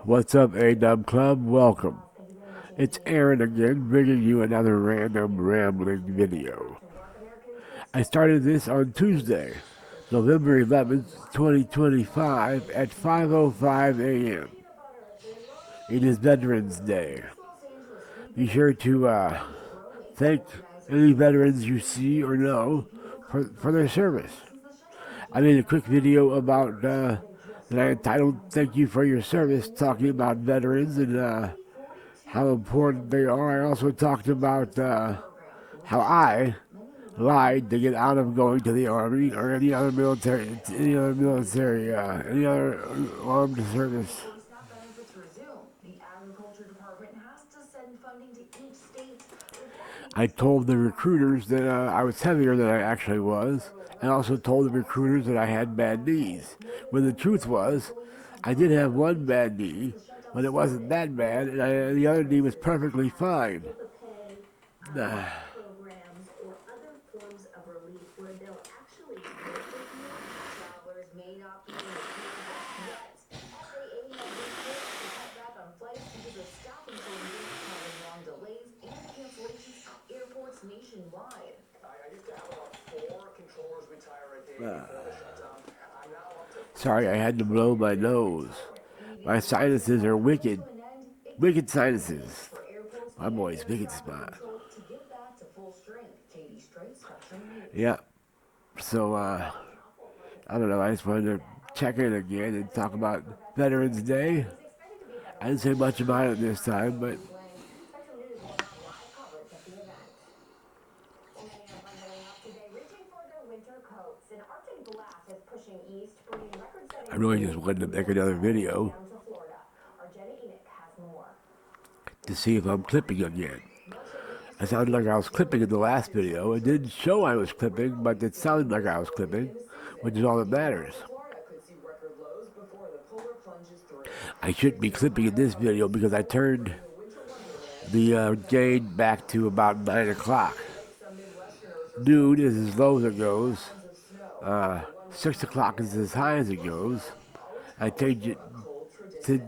What's up, A-Dub Club? Welcome. It's Aaron again, bringing you another random rambling video. I started this on Tuesday, November 11th, 2025 at 5:05 a.m. It is Veterans Day. Be sure to thank any veterans you see or know for their service. I made a quick video about that I entitled "Thank You for Your Service," talking about veterans and how important they are. I also talked about how I lied to get out of going to the army or any other armed service. I told the recruiters that I was heavier than I actually was, and also told the recruiters that I had bad knees. When the truth was, I did have one bad knee, but it wasn't that bad, and the other knee was perfectly fine. Sorry, I had to blow my nose. My sinuses are wicked. Wicked sinuses. My boy's wicked smart. Yeah. So, I don't know. I just wanted to check in again and talk about Veterans Day. I didn't say much about it this time, but I really just wanted to make another video to see if I'm clipping again. I sounded like I was clipping in the last video. It didn't show I was clipping, but it sounded like I was clipping, which is all that matters. I shouldn't be clipping in this video because I turned the gain back to about 9 o'clock. Noon is as low as it goes. 6 o'clock is as high as it goes. I changed it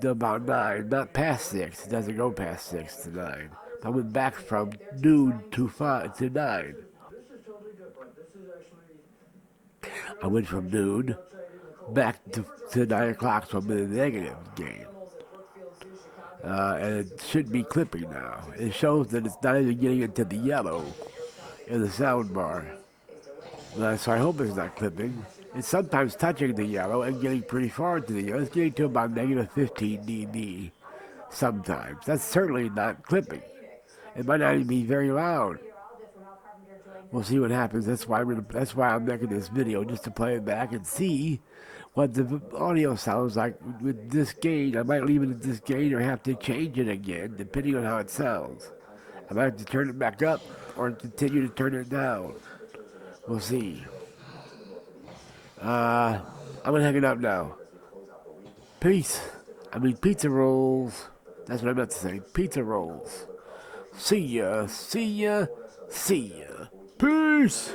to about 9, not past 6. It doesn't go past 6 to 9. I went back from noon to 5 to 9. I went from noon back to 9 o'clock, so I'm in a negative gain. And it should be clipping now. It shows that it's not even getting into the yellow in the sound bar. So I hope it's not clipping. It's sometimes touching the yellow and getting pretty far into the yellow. It's getting to about negative 15 dB sometimes. That's certainly not clipping. It might not even be very loud. We'll see what happens. That's why I'm making this video, just to play it back and see what the audio sounds like with this gain. I might leave it at this gain or have to change it again, depending on how it sounds. I might have to turn it back up or continue to turn it down. We'll see. I'm gonna hang it up now. Peace. I mean pizza rolls. That's what I meant to say. Pizza rolls. See ya. See ya. See ya. Peace.